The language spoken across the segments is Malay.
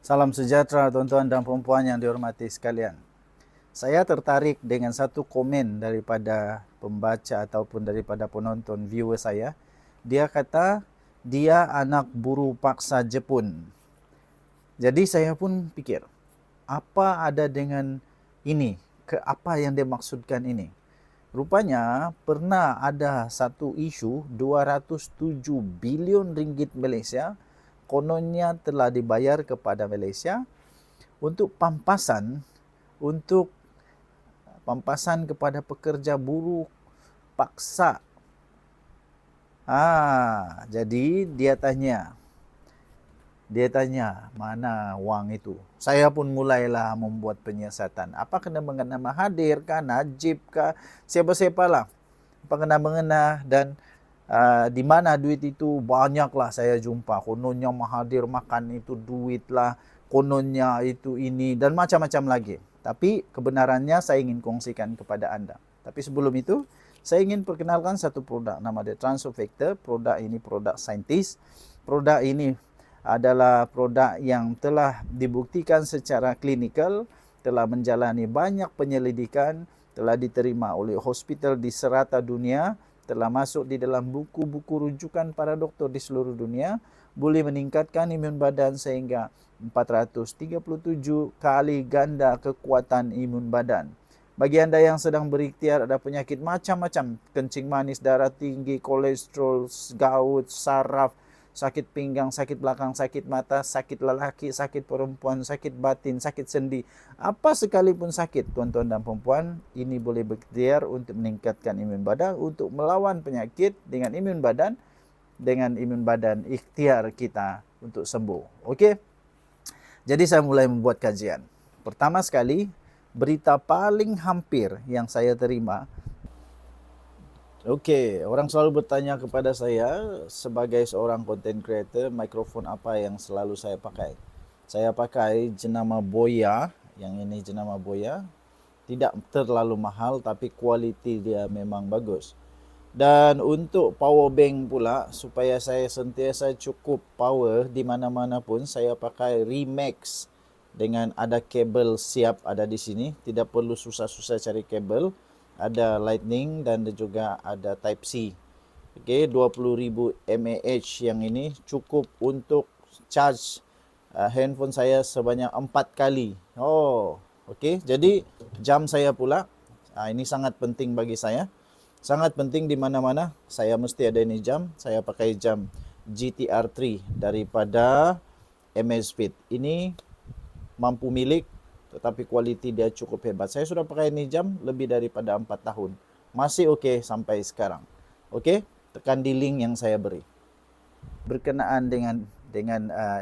Salam sejahtera tuan-tuan dan puan-puan yang dihormati sekalian. Saya tertarik dengan satu komen daripada pembaca ataupun daripada penonton viewer saya. Dia kata dia anak buruh paksa Jepun. Jadi saya pun fikir, apa ada dengan ini? Apa yang dia maksudkan ini? Rupanya pernah ada satu isu 207 bilion ringgit Malaysia kononnya telah dibayar kepada Malaysia untuk untuk pampasan kepada pekerja buruh paksa. Jadi dia tanya mana wang itu. Saya pun mulailah membuat penyiasatan. Apa kena mengena Mahathir kah, Najib kah, siapa-siapalah. Apa kena mengena dan di mana duit itu banyaklah saya jumpa. Kononnya Mahathir makan itu duit lah, kononnya itu ini dan macam-macam lagi. Tapi kebenarannya saya ingin kongsikan kepada anda. Tapi sebelum itu, saya ingin perkenalkan satu produk nama dia Transofactor. Produk ini produk saintis. Produk ini adalah produk yang telah dibuktikan secara klinikal, telah menjalani banyak penyelidikan, telah diterima oleh hospital di serata dunia, telah masuk di dalam buku-buku rujukan para doktor di seluruh dunia, boleh meningkatkan imun badan sehingga 437 kali ganda kekuatan imun badan. Bagi anda yang sedang berikhtiar ada penyakit macam-macam, kencing manis, darah tinggi, kolesterol, gout, saraf, sakit pinggang, sakit belakang, sakit mata, sakit lelaki, sakit perempuan, sakit batin, sakit sendi, apa sekalipun sakit tuan-tuan dan perempuan, ini boleh berikhtiar untuk meningkatkan imun badan, untuk melawan penyakit dengan imun badan ikhtiar kita untuk sembuh. Okey. Jadi saya mulai membuat kajian. Pertama sekali, berita paling hampir yang saya terima. Okey, orang selalu bertanya kepada saya sebagai seorang content creator, mikrofon apa yang selalu saya pakai. Saya pakai jenama Boya, yang ini jenama Boya. Tidak terlalu mahal tapi kualiti dia memang bagus. Dan untuk power bank pula, supaya saya sentiasa cukup power di mana-mana pun, saya pakai Remax dengan ada kabel siap ada di sini. Tidak perlu susah-susah cari kabel. Ada lightning dan juga ada type C. Okey, 20,000 mAh yang ini cukup untuk charge handphone saya sebanyak 4 kali. Okey. Jadi jam saya pula, ini sangat penting bagi saya. Sangat penting di mana-mana saya mesti ada ini jam. Saya pakai jam GTR3 daripada Amazfit. Ini mampu milik tetapi kualiti dia cukup hebat. Saya sudah pakai ini jam lebih daripada 4 tahun. Masih okey sampai sekarang. Okey, tekan di link yang saya beri. Berkenaan dengan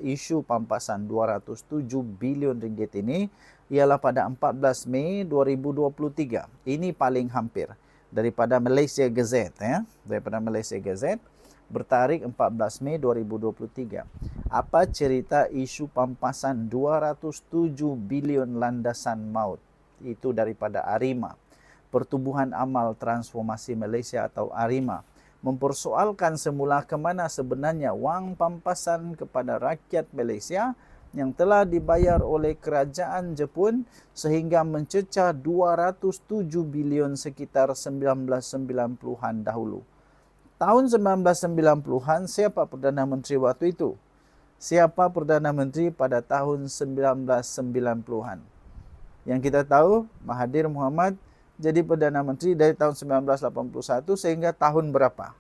isu pampasan 207 bilion ringgit ini ialah pada 14 Mei 2023. Ini paling hampir daripada Malaysia Gazette daripada Malaysia Gazette bertarikh 14 Mei 2023. Apa cerita isu pampasan 207 bilion landasan maut? Itu daripada ARIMA. Pertubuhan Amal Transformasi Malaysia atau ARIMA mempersoalkan semula ke mana sebenarnya wang pampasan kepada rakyat Malaysia yang telah dibayar oleh kerajaan Jepun sehingga mencecah 207 bilion sekitar 1990-an dahulu. Tahun 1990-an, siapa Perdana Menteri waktu itu? Siapa Perdana Menteri pada tahun 1990-an? Yang kita tahu, Mahathir Mohamad jadi Perdana Menteri dari tahun 1981 sehingga tahun berapa?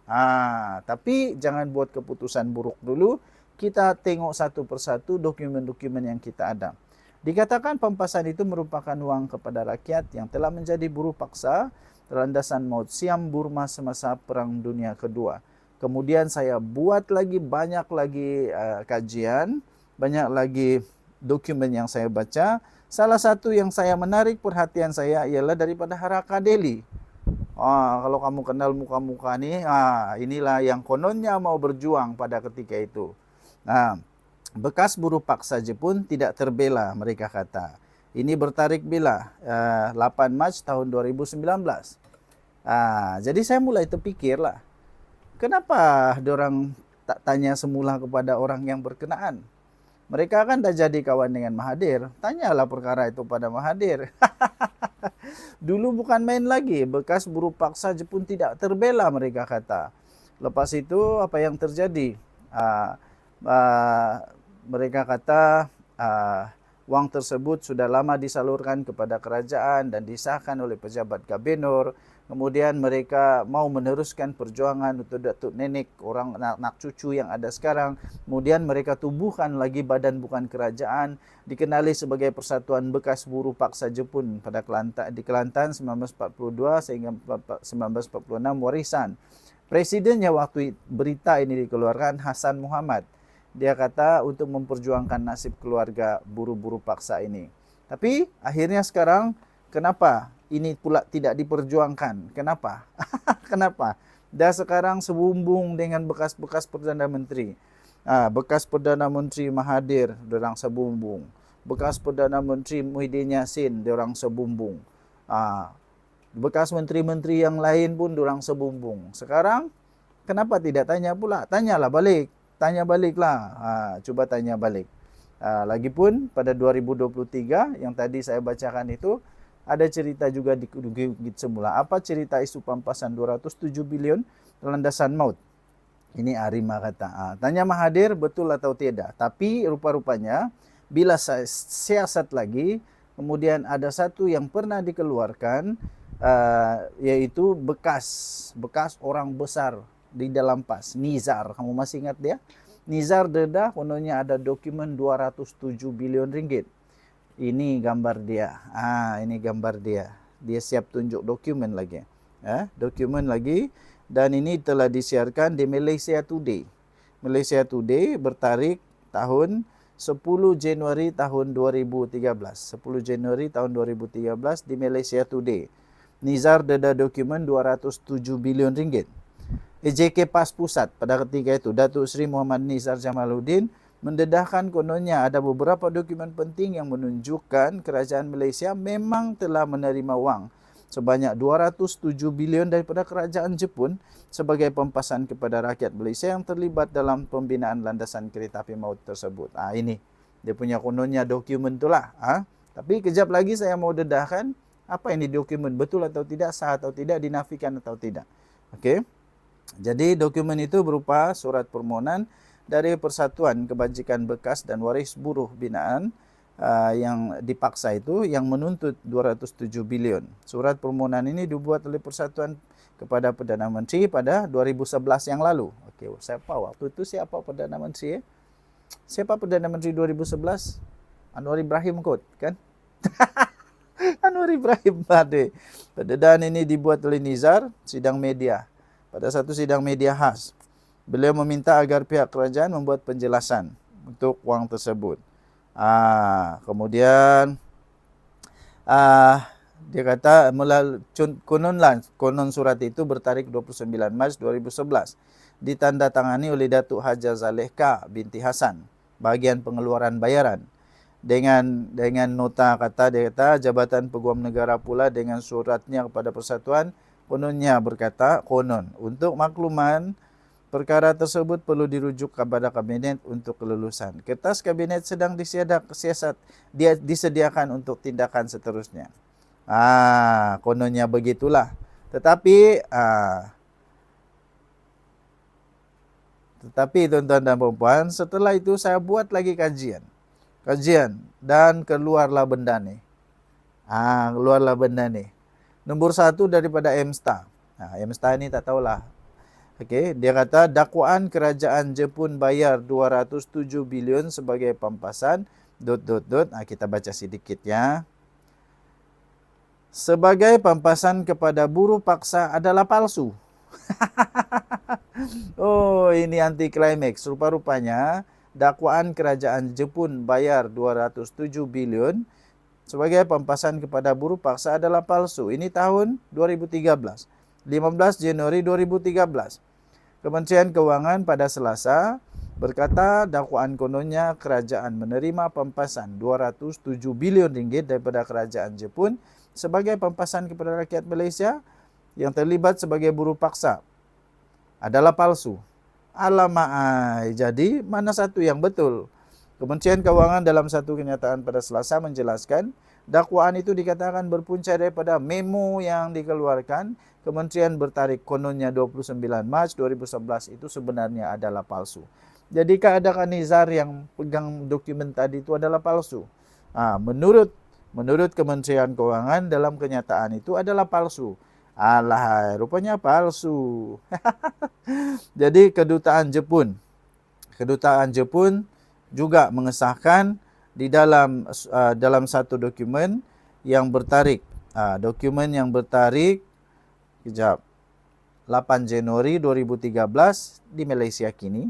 Tapi jangan buat keputusan buruk dulu. Kita tengok satu persatu dokumen-dokumen yang kita ada. Dikatakan pampasan itu merupakan wang kepada rakyat yang telah menjadi buruh paksa landasan maut Siam Burma semasa Perang Dunia Kedua. Kemudian saya buat lagi banyak lagi kajian, banyak lagi dokumen yang saya baca. Salah satu yang saya menarik perhatian saya ialah daripada Haraka Delhi. Kalau kamu kenal muka-muka ni, inilah yang kononnya mau berjuang pada ketika itu. Bekas buruh paksa Jepun tidak terbela, mereka kata. Ini bertarikh bila? 8 Mac tahun 2019. Jadi saya mulai terfikirlah, kenapa diorang tak tanya semula kepada orang yang berkenaan? Mereka kan dah jadi kawan dengan Mahathir. Tanyalah perkara itu pada Mahathir. Dulu bukan main lagi, bekas buruh paksa Jepun tidak terbela mereka kata. Lepas itu apa yang terjadi? Uh, uh, Mereka kata wang tersebut sudah lama disalurkan kepada kerajaan dan disahkan oleh pejabat Gubernur. Kemudian mereka mau meneruskan perjuangan untuk datuk nenek, orang anak cucu yang ada sekarang. Kemudian mereka tubuhkan lagi badan bukan kerajaan, dikenali sebagai Persatuan Bekas Buruh Paksa Jepun pada di Kelantan 1942 sehingga 1946 warisan. Presidennya waktu berita ini dikeluarkan Hasan Muhammad. Dia kata untuk memperjuangkan nasib keluarga buruh-buruh paksa ini. Tapi akhirnya sekarang kenapa ini pula tidak diperjuangkan? Kenapa? Kenapa? Dah sekarang sebumbung dengan bekas-bekas Perdana Menteri. Bekas Perdana Menteri Mahathir, diorang sebumbung. Bekas Perdana Menteri Muhyiddin Yassin, diorang sebumbung. Bekas menteri-menteri yang lain pun diorang sebumbung. Sekarang kenapa tidak tanya pula? Tanyalah balik. Tanya baliklah. Cuba tanya balik. Lagipun pada 2023 yang tadi saya bacakan itu ada cerita juga di Gigit Semula. Apa cerita isu pampasan 207 bilion landasan maut? Ini Arima kata. Tanya Mahathir betul atau tidak. Tapi rupa-rupanya bila saya siasat lagi, kemudian ada satu yang pernah dikeluarkan, yaitu bekas orang besar di dalam PAS, Nizar. Kamu masih ingat dia? Nizar Dedah, kononnya ada dokumen 207 bilion ringgit. Ini gambar dia. Ini gambar dia. Dia siap tunjuk dokumen lagi. Dokumen lagi. Dan ini telah disiarkan di Malaysia Today. Malaysia Today bertarik tahun 10 Januari tahun 2013. 10 Januari tahun 2013 di Malaysia Today. Nizar Dedah dokumen 207 bilion ringgit. EJK PAS Pusat pada ketika itu, Datuk Seri Muhammad Nizar Jamaluddin mendedahkan kononnya ada beberapa dokumen penting yang menunjukkan kerajaan Malaysia memang telah menerima wang sebanyak 207 bilion daripada kerajaan Jepun sebagai pempasan kepada rakyat Malaysia yang terlibat dalam pembinaan landasan kereta api maut tersebut. Ini dia punya kononnya dokumen itulah. Tapi kejap lagi saya mau dedahkan apa ini dokumen, betul atau tidak, sah atau tidak, dinafikan atau tidak. Okey. Jadi dokumen itu berupa surat permohonan dari Persatuan Kebajikan Bekas dan Waris Buruh Binaan yang dipaksa itu yang menuntut 207 bilion. Surat permohonan ini dibuat oleh Persatuan kepada Perdana Menteri pada 2011 yang lalu. Okey, siapa waktu itu siapa Perdana Menteri? Siapa Perdana Menteri 2011? Anwar Ibrahim kot, kan? Anwar Ibrahim Bade. Pendedahan ini dibuat oleh Nizar, sidang media. Pada satu sidang media khas, beliau meminta agar pihak kerajaan membuat penjelasan untuk wang tersebut. Kemudian dia kata konon surat itu bertarikh 29 Mac 2011 ditandatangani oleh Datuk Haja Zalehka binti Hasan, bahagian pengeluaran bayaran. Dengan nota dia kata Jabatan Peguam Negara pula dengan suratnya kepada Persatuan kononnya berkata, untuk makluman perkara tersebut perlu dirujuk kepada kabinet untuk kelulusan. Kertas kabinet sedang disediakan untuk tindakan seterusnya. Kononnya begitulah. Tetapi tuan-tuan dan puan, setelah itu saya buat lagi kajian dan keluarlah benda ni. Nombor 1 daripada MSTA. MSTA ni tak tahulah. Okey, dia kata dakwaan kerajaan Jepun bayar 207 bilion sebagai pampasan ... Kita baca sedikit ya. Sebagai pampasan kepada buruh paksa adalah palsu. Ini anti klimaks. Rupa-rupanya dakwaan kerajaan Jepun bayar 207 bilion sebagai pampasan kepada buruh paksa adalah palsu. Ini tahun 2013. 15 Januari 2013. Kementerian Keuangan pada Selasa berkata dakwaan kononnya kerajaan menerima pampasan 207 bilion ringgit daripada kerajaan Jepun sebagai pampasan kepada rakyat Malaysia yang terlibat sebagai buruh paksa adalah palsu. Alamak, jadi mana satu yang betul? Kementerian Keuangan dalam satu kenyataan pada Selasa menjelaskan, dakwaan itu dikatakan berpunca daripada memo yang dikeluarkan Kementerian bertarik kononnya 29 Mac 2011 itu sebenarnya adalah palsu. Jadi keadaan Nizar yang pegang dokumen tadi itu adalah palsu. Menurut Kementerian Keuangan dalam kenyataan itu adalah palsu. Alah, rupanya palsu. Jadi kedutaan Jepun juga mengesahkan di dalam satu dokumen yang bertarik. Dokumen yang bertarik kejap 8 Januari 2013 di Malaysia kini.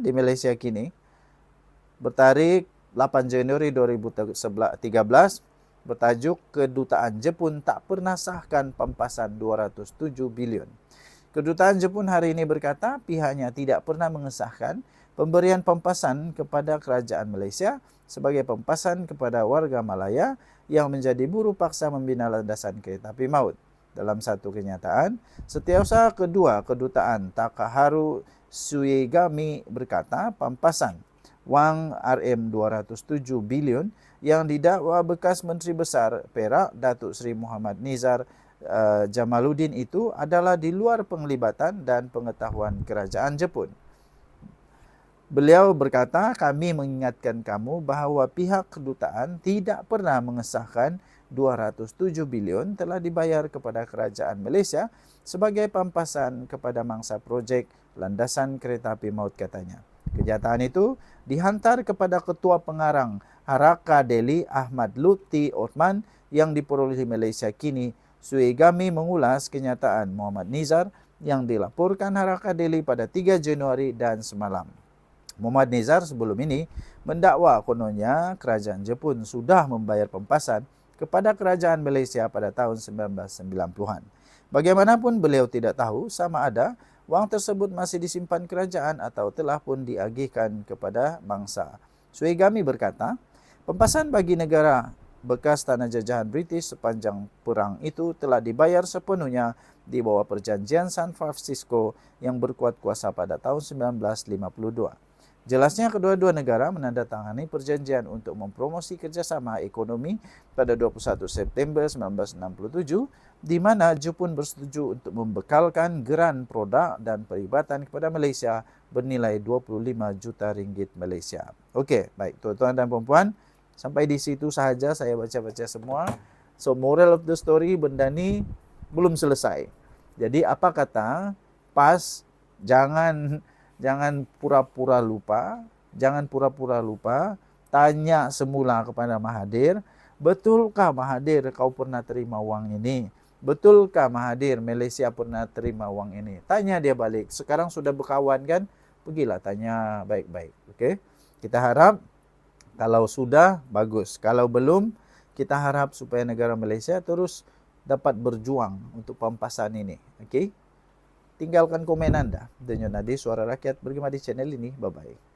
Di Malaysia kini bertarik 8 Januari 2013 bertajuk Kedutaan Jepun tak pernah sahkan pampasan 207 bilion. Kedutaan Jepun hari ini berkata pihaknya tidak pernah mengesahkan pemberian pampasan kepada kerajaan Malaysia sebagai pampasan kepada warga Malaya yang menjadi buruh paksa membina landasan kereta api maut. Dalam satu kenyataan, setiausaha kedua kedutaan Takaharu Suegami berkata pampasan wang RM207 bilion yang didakwa bekas Menteri Besar Perak Datuk Seri Muhammad Nizar Jamaluddin itu adalah di luar penglibatan dan pengetahuan kerajaan Jepun. Beliau berkata, kami mengingatkan kamu bahawa pihak kedutaan tidak pernah mengesahkan 207 bilion telah dibayar kepada kerajaan Malaysia sebagai pampasan kepada mangsa projek landasan kereta api maut katanya. Kenyataan itu dihantar kepada Ketua Pengarang Haraka Delhi Ahmad Lutfi Othman yang diperolehi Malaysia kini. Suegami mengulas kenyataan Muhammad Nizar yang dilaporkan Haraka Delhi pada 3 Januari dan semalam. Muhammad Nizar sebelum ini mendakwa kononnya kerajaan Jepun sudah membayar pampasan kepada kerajaan Malaysia pada tahun 1990-an. Bagaimanapun beliau tidak tahu sama ada wang tersebut masih disimpan kerajaan atau telah pun diagihkan kepada bangsa. Suegami berkata, pampasan bagi negara bekas tanah jajahan British sepanjang perang itu telah dibayar sepenuhnya di bawah perjanjian San Francisco yang berkuat kuasa pada tahun 1952. Jelasnya kedua-dua negara menandatangani perjanjian untuk mempromosi kerjasama ekonomi pada 21 September 1967 di mana Jepun bersetuju untuk membekalkan geran produk dan peribatan kepada Malaysia bernilai 25 juta ringgit Malaysia. Okey, baik tuan-tuan dan puan-puan, sampai di situ sahaja saya baca-baca semua. So moral of the story, benda ni belum selesai. Jadi apa kata? Jangan pura-pura lupa. Jangan pura-pura lupa. Tanya semula kepada Mahathir, betulkah Mahathir kau pernah terima wang ini? Betulkah Mahathir Malaysia pernah terima wang ini? Tanya dia balik. Sekarang sudah berkawan kan? Pergilah tanya baik-baik. Okey? Kita harap kalau sudah, bagus. Kalau belum, kita harap supaya negara Malaysia terus dapat berjuang untuk pampasan ini. Okey? Tinggalkan komen anda. Denyo Nadi, Suara Rakyat, bergema di channel ini. Bye-bye.